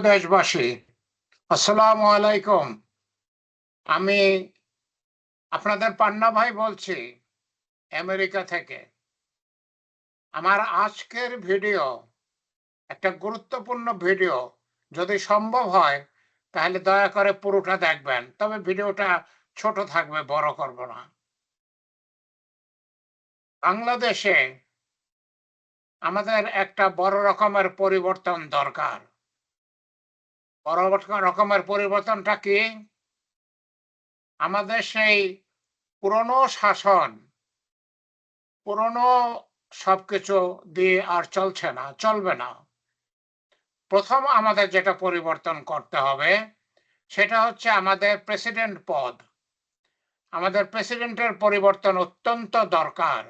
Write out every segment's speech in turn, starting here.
দেশবাসী, আসসালামু আলাইকুম। আমি আপনাদের পান্না ভাই বলছি আমেরিকা থেকে। আমার আজকের ভিডিও একটা গুরুত্বপূর্ণ ভিডিও। যদি সম্ভব হয় তাহলে দয়া করে পুরোটা দেখবেন, তবে ভিডিওটা ছোট থাকবে, বড় করব না। বাংলাদেশে আমাদের একটা বড় রকমের পরিবর্তন দরকার। বড় রকমের পরিবর্তনটা কি? আমাদের সেই পুরনো শাসন, পুরনো সবকিছু দিয়ে আর চলছে না, চলবে না। প্রথম আমাদের যেটা পরিবর্তন করতে হবে সেটা হচ্ছে আমাদের প্রেসিডেন্ট পদ। আমাদের প্রেসিডেন্টের পরিবর্তন অত্যন্ত দরকার।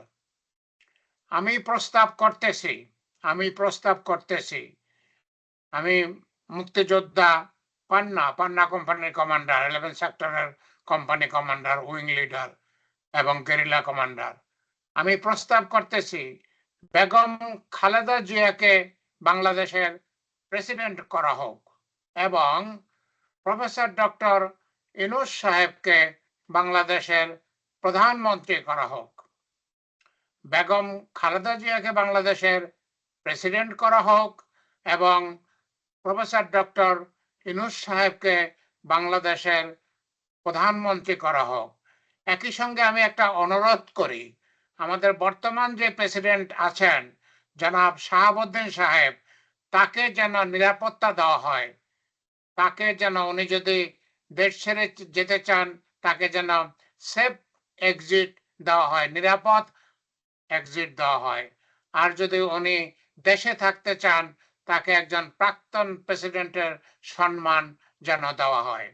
আমি প্রস্তাব করতেছি আমি মুক্তিযোদ্ধা পান্না কোম্পানির কমান্ডার, 11 সেক্টরের কোম্পানি কমান্ডার, উইং লিডার এবং গেরিলা কমান্ডার। আমি প্রস্তাব করতেছি বেগম খালেদা জিয়াকে বাংলাদেশের প্রেসিডেন্ট করা হোক এবং প্রফেসর ডক্টর ইউনূস সাহেবকে বাংলাদেশের প্রধানমন্ত্রী করা হোক। বেগম খালেদা জিয়াকে বাংলাদেশের প্রেসিডেন্ট করা হোক এবং প্রফেসর ডক্টর ইউনূস সাহেবকে বাংলাদেশের প্রধানমন্ত্রী করা হোক। একই সঙ্গে আমি একটা অনুরোধ করি, আমাদের বর্তমান যে প্রেসিডেন্ট আছেন জনাব শাহাবুদ্দিন সাহেব, তাকে যেন নিরাপত্তা দেওয়া হয়। তাকে যেন, উনি যদি দেশ ছেড়ে যেতে চান, তাকে যেন সেফ এক্সিট দেওয়া হয়, নিরাপদ এক্সিট দেওয়া হয়। আর যদি উনি দেশে থাকতে চান, তাকে একজন প্রাক্তন প্রেসিডেন্টের সম্মান যেন দেওয়া হয়।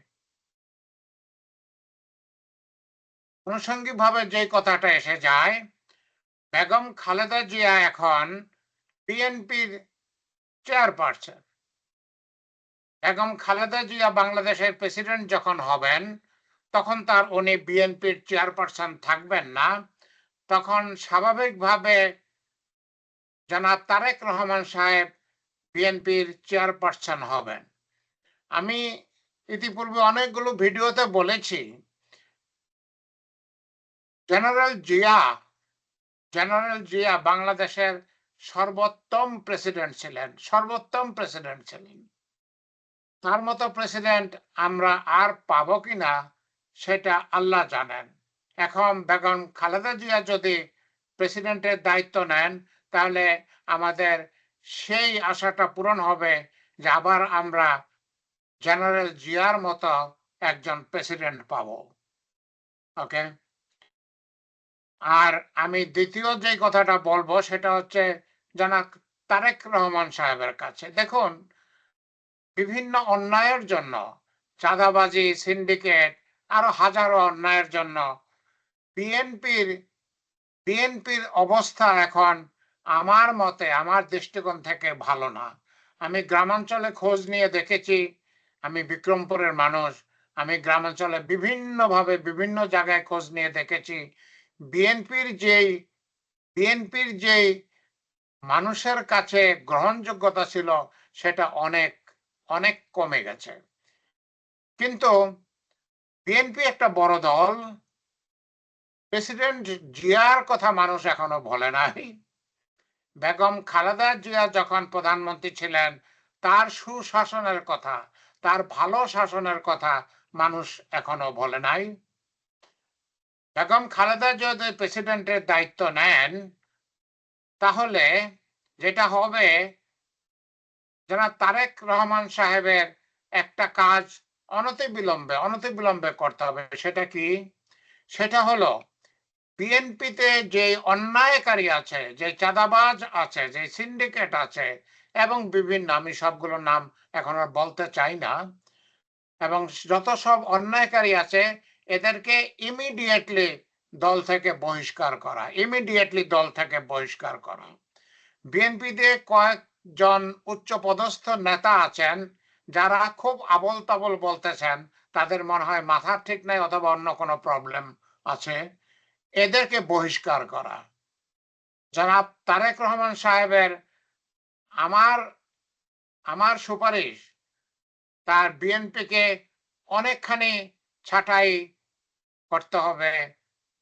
আনুষঙ্গিকভাবে যে কথাটা এসে যায়, বেগম খালেদা জিয়া এখন বিএনপির চেয়ারপারসন। বেগম খালেদা জিয়া বাংলাদেশের প্রেসিডেন্ট যখন হবেন, তখন উনি বিএনপির চেয়ারপারসন থাকবেন না। তখন স্বাভাবিকভাবে জনাব তারেক রহমান সাহেব বিএনপির চেয়ারপারসন হবেন। আমি ইতিপূর্বে অনেকগুলো ভিডিওতে বলেছি, জেনারেল জিয়া বাংলাদেশের সর্বোত্তম প্রেসিডেন্ট ছিলেন। তার মতো প্রেসিডেন্ট আমরা আর পাবো কিনা সেটা আল্লাহ জানেন। এখন বেগম খালেদা জিয়া যদি প্রেসিডেন্টের দায়িত্ব নেন, তাহলে আমাদের সেই আশাটা পূরণ হবে যে আবার আমরা জেনারেল জিয়ার মতো একজন প্রেসিডেন্ট পাবো। ওকে। আর আমি দ্বিতীয় যে কথাটা বলবো সেটা হচ্ছে জনাব তারেক রহমান সাহেবের কাছে। দেখুন, বিভিন্ন অন্যায়ের জন্য, চাঁদাবাজি, সিন্ডিকেট, আরো হাজারো অন্যায়ের জন্য বিএনপির অবস্থা এখন আমার মতে, আমার দৃষ্টিকোণ থেকে ভালো না। আমি গ্রামাঞ্চলে খোঁজ নিয়ে দেখেছি, আমি বিক্রমপুরের মানুষ, আমি গ্রামাঞ্চলে বিভিন্নভাবে বিভিন্ন জায়গায় খোঁজ নিয়ে দেখেছি, বিএনপির যেই মানুষের কাছে গ্রহণযোগ্যতা ছিল সেটা অনেক অনেক কমে গেছে। কিন্তু বিএনপি একটা বড় দল, প্রেসিডেন্ট জিয়ার কথা মানুষ এখনো ভোলে নাই। বেগম খালেদা জিয়া যখন প্রধানমন্ত্রী ছিলেন, তার সুশাসনের কথা, তার ভালো শাসনের কথা মানুষ এখনো ভোলে নাই। বেগম খালেদা জিয়া যদি প্রেসিডেন্টের দায়িত্ব নেন, তাহলে যেটা হবে, জনাব তারেক রহমান সাহেবের একটা কাজ অনতিবিলম্বে করতে হবে। সেটা কি? সেটা হলো বিএনপিতে যে অন্যায়কারী আছে, যে চাঁদাবাজ আছে, যে সিন্ডিকেট আছে এবং বিভিন্ন, আমি সবগুলোর নাম এখন আর বলতে চাই না, এবং যত সব অন্যায়কারী আছে, এদেরকে ইমিডিয়েটলি দল থেকে বহিষ্কার করা। বিএনপিতে কয়েকজন উচ্চপদস্থ নেতা আছেন যারা খুব আবল তাবল বলতেছেন, তাদের মনে হয় মাথা ঠিক নাই অথবা অন্য কোনো প্রবলেম আছে, এদেরকে বহিষ্কার করা। জনাব তারেক রহমান সাহেবের আমার সুপারিশ, তার বিএনপিকে অনেকখানি ছাঁটাই করতে হবে,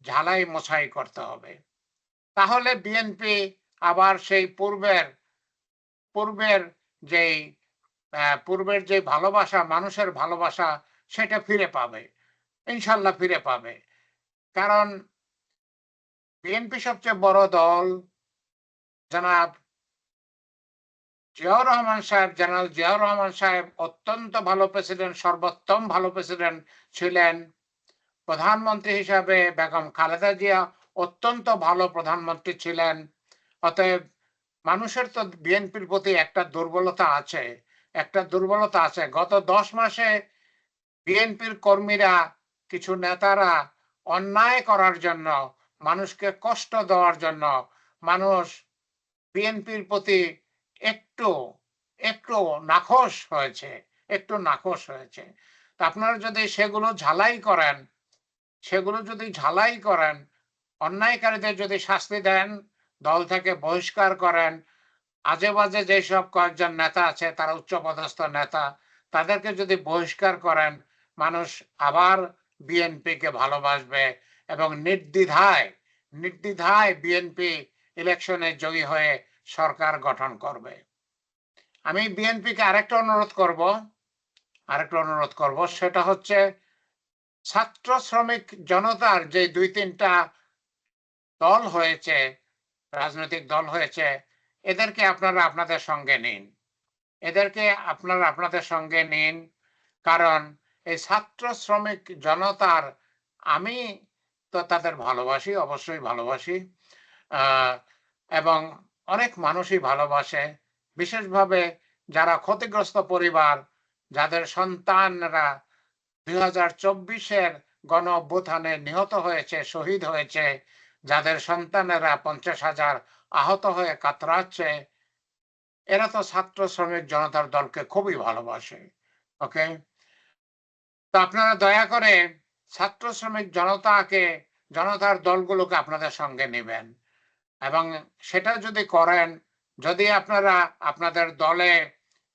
ঝালাই মোছাই করতে হবে। তাহলে বিএনপি আবার সেই পূর্বের যেই পূর্বের যে ভালোবাসা, মানুষের ভালোবাসা সেটা ফিরে পাবে। ইনশাল্লাহ ফিরে পাবে। কারণ বিএনপি সবচেয়ে বড় দল। জনাব জিয়াউর রহমান সাহেব, জেনারেল জিয়াউর রহমান সাহেব অত্যন্ত ভালো প্রেসিডেন্ট, সর্বোত্তম ভালো প্রেসিডেন্ট ছিলেন। প্রধানমন্ত্রী হিসাবে বেগম খালেদা জিয়া অত্যন্ত ভালো প্রধানমন্ত্রী ছিলেন। অতএব মানুষের তো বিএনপির প্রতি একটা দুর্বলতা আছে, গত 10 মাসে বিএনপির কর্মীরা, কিছু নেতারা অন্যায় করার জন্য, মানুষকে কষ্ট দেওয়ার জন্য মানুষ বিএনপির প্রতি একটু একটু নাখোশ হয়েছে, তা আপনারা যদি সেগুলো ঝালাই করেন, অন্যায়কারীদের যদি শাস্তি দেন, দল থেকে বহিষ্কার করেন, আজে বাজে যেসব কয়েকজন নেতা আছে তারা উচ্চপদস্থ নেতা, তাদেরকে যদি বহিষ্কার করেন, মানুষ আবার বিএনপিকে ভালোবাসবে এবং নির্দ্বিধায় বিএনপি ইলেকশনে জয়ী হয়ে সরকার গঠন করবে। আমি বিএনপিকে আরেকটা অনুরোধ করব, সেটা হচ্ছে ছাত্র শ্রমিক জনতার যে 2-3টা দল হয়েছে, রাজনৈতিক দল হয়েছে, এদেরকে আপনারা আপনাদের সঙ্গে নিন। কারণ এই ছাত্র শ্রমিক জনতার, আমি তো তাদের ভালোবাসি, অবশ্যই ভালোবাসি, এবং অনেক মানুষই ভালোবাসে। বিশেষভাবে যারা ক্ষতিগ্রস্ত পরিবার, যাদের সন্তানরা 2024-এর গণ অভ্যুত্থানে নিহত হয়েছে, শহীদ হয়েছে, যাদের সন্তানেরা 50,000 আহত হয়ে কাতরাচ্ছে, এরা তো ছাত্র শ্রমিক জনতার দলকে খুবই ভালোবাসে। ওকে, তো আপনারা দয়া করে ছাত্র শ্রমিক জনতার দলগুলোকে আপনাদের সঙ্গে নেবেন, এবং সেটা যদি করেন, যদি আপনারা আপনাদের দলে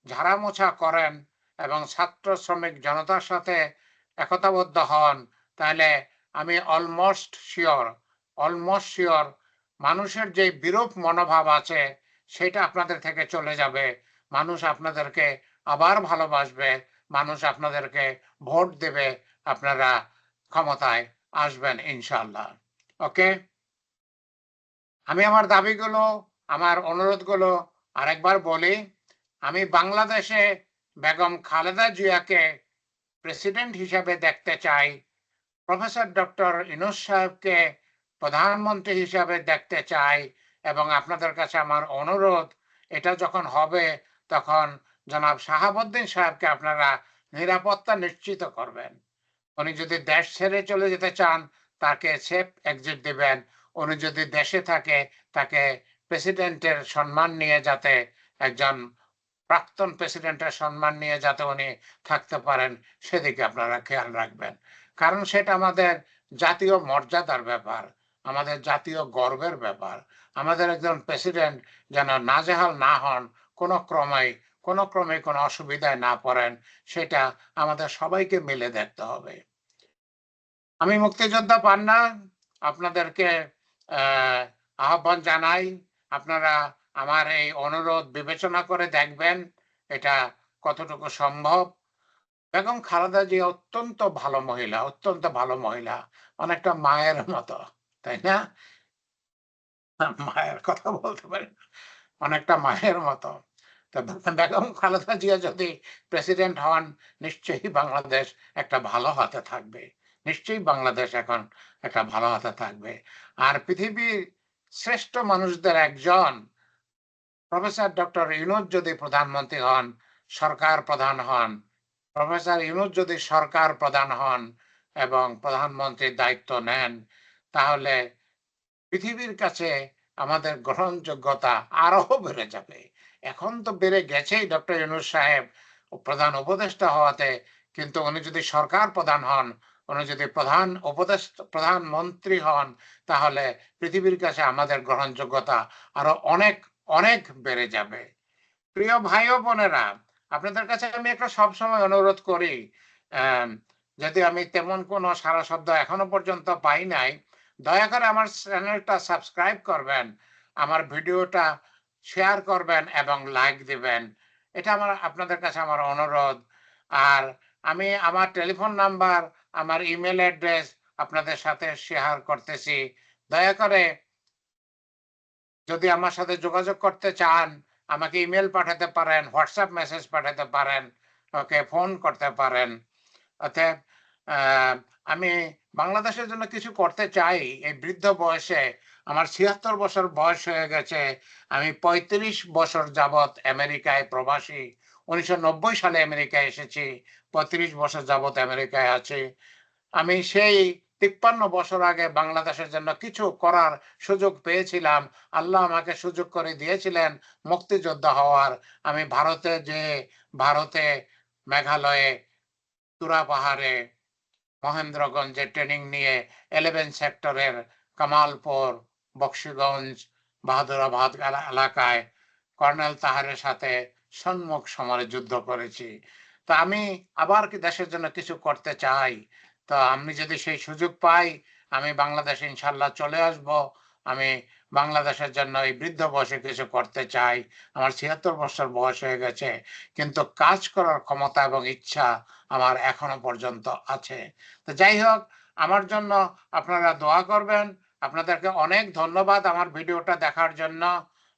ঝাড়ামোছা করেন এবং ছাত্র শ্রমিক জনতার সাথে একতাবদ্ধ হন, তাহলে আমি অলমোস্ট শিওর মানুষের যে বিরূপ মনোভাব আছে সেটা আপনাদের থেকে চলে যাবে। মানুষ আপনাদেরকে আবার ভালোবাসবে, মানুষ আপনাদেরকে ভোট দেবে, আপনারা ক্ষমতায় আসবেন ইনশাল্লাহ। ওকে, আমি আমার দাবিগুলো, আমার অনুরোধগুলো আরেকবার বলি। আমি বাংলাদেশে বেগম খালেদা জিয়াকে প্রেসিডেন্ট হিসেবে দেখতে চাই। প্রফেসর ডক্টর ইউনূস সাহেবকে প্রধানমন্ত্রী হিসাবে দেখতে চাই। এবং আপনাদের কাছে আমার অনুরোধ, এটা যখন হবে তখন জনাব শাহাবুদ্দিন সাহেবকে আপনারা নিরাপত্তা নিশ্চিত করবেন। উনি যদি দেশ ছেড়ে চলে যেতে চান, তাকে সেফ এক্সিট দিবেন। উনি যদি দেশে থাকে, তাকে প্রেসিডেন্টের সম্মান নিয়ে, যাতে একজন প্রাক্তন প্রেসিডেন্টের সম্মান নিয়ে যাতে উনি থাকতে পারেন, সেদিকে আপনারা খেয়াল রাখবেন। কারণ সেটা আমাদের জাতীয় মর্যাদার ব্যাপার, আমাদের জাতীয় গর্বের ব্যাপার। আমাদের একজন প্রেসিডেন্ট যেন নাজেহাল না হন, কোনো ক্রমে কোনো অসুবিধায় না পড়েন, সেটা আমাদের সবাইকে মিলে দেখতে হবে। আমি মুক্তিযোদ্ধা পান্না আপনাদেরকে আহ্বান জানাই, আপনারা আমার এই অনুরোধ বিবেচনা করে দেখবেন এটা কতটুকু সম্ভব। বেগম খালেদা জিয়া অত্যন্ত ভালো মহিলা, অনেকটা মায়ের মতো, তাই না? মায়ের কথা বলতে পারি, অনেকটা মায়ের মতো। তো বেগম খালেদা জিয়া যদি প্রেসিডেন্ট হন, নিশ্চয়ই বাংলাদেশ একটা ভালো হাতে থাকবে। আর পৃথিবীর শ্রেষ্ঠ মানুষদের একজন প্রফেসর ডক্টর ইউনূস যদি প্রধানমন্ত্রী হন, প্রফেসর ইউনূস যদি সরকার প্রধান হন এবং প্রধানমন্ত্রীর দায়িত্ব নেন, তাহলে পৃথিবীর কাছে আমাদের গ্রহণযোগ্যতা আরো বেড়ে যাবে। এখন তো বেড়ে গেছেই ডক্টর ইউনূস সাহেব প্রধান উপদেষ্টা হওয়াতে, কিন্তু উনি যদি সরকার প্রধান হন, উনি যদি প্রধানমন্ত্রী হন, তাহলে পৃথিবীর কাছে আমাদের গ্রহণযোগ্যতা আরো অনেক অনেক বেড়ে যাবে। প্রিয় ভাই ও বোনেরা, আপনাদের কাছে আমি একটা সবসময় অনুরোধ করি, আম যদি আমি তেমন কোনো সাড়া শব্দ এখনো পর্যন্ত পাই নাই, দয়া করে আমার চ্যানেলটা সাবস্ক্রাইব করবেন, আমার ভিডিওটা শেয়ার করবেন এবং লাইক দিবেন। এটা আপনাদের কাছে আমার অনুরোধ। আর আমি আমার টেলিফোন নাম্বার, আমার ইমেইল অ্যাড্রেস আপনাদের সাথে শেয়ার করতেছি। দয়া করে যদি আমার সাথে যোগাযোগ করতে চান, আমাকে ইমেইল পাঠাতে পারেন, হোয়াটসঅ্যাপ মেসেজ পাঠাতে পারেন, ওকে ফোন করতে পারেন। অতএব আ আমি বাংলাদেশের জন্য কিছু করতে চাই। এই বৃদ্ধ বয়সে আমার ৭৬ বছর বয়স হয়ে গেছে। আমি ৩৫ বছর যাবৎ আমেরিকায় প্রবাসী। ১৯৯০ সালে আমেরিকায় এসেছি। ৩৫ বছর যাবৎ আমেরিকায় আছি। আমি সেই ৫৩ বছর আগে বাংলাদেশের জন্য কিছু করার সুযোগ পেয়েছিলাম। আল্লাহ আমাকে সুযোগ করে দিয়েছিলেন মুক্তিযোদ্ধা হওয়ার। আমি ভারতে যেয়ে ভারতে মেঘালয়ে তুরা পাহাড়ে মহেন্দ্রগঞ্জে ট্রেনিং নিয়ে 11 সেক্টরের কামালপুর, বকশীগঞ্জ, বাহাদুরাবাদ এলাকায় কর্নেল তাহেরের সাথে সম্মুখ সমরে যুদ্ধ করেছি। তো আমি আবার কি দেশের জন্য কিছু করতে চাই। তো আমি যদি সেই সুযোগ পাই, আমি বাংলাদেশে ইনশাআল্লাহ চলে আসব। আমি বাংলাদেশের জন্য এই বৃদ্ধ বয়সে কিছু করতে চাই। আমার ৭৬ বছর বয়স হয়ে গেছে। কিন্তু কাজ করার ক্ষমতা এবং ইচ্ছা আমার এখনো পর্যন্ত আছে। তো যাই হোক, আমার জন্য আপনারা দোয়া করবেন। আপনাদেরকে অনেক ধন্যবাদ আমার ভিডিওটা দেখার জন্য।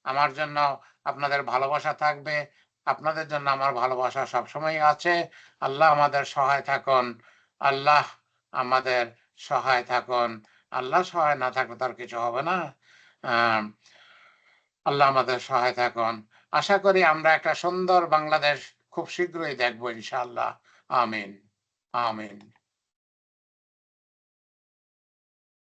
আমার জন্য আপনাদের ভালোবাসা থাকবে। আপনাদের জন্য আমার ভালোবাসা সবসময়ই আছে। আল্লাহ আমাদের সহায় থাকুন। আল্লাহ আমাদের সহায় থাকুন। আল্লাহ সহায় না থাকলে তো আর কিছু হবে না। আম আল্লাহ আমাদের সহায় থাকুন। আশা করি আমরা একটা সুন্দর বাংলাদেশ খুব শীঘ্রই দেখব ইনশাআল্লাহ। আমিন, আমিন।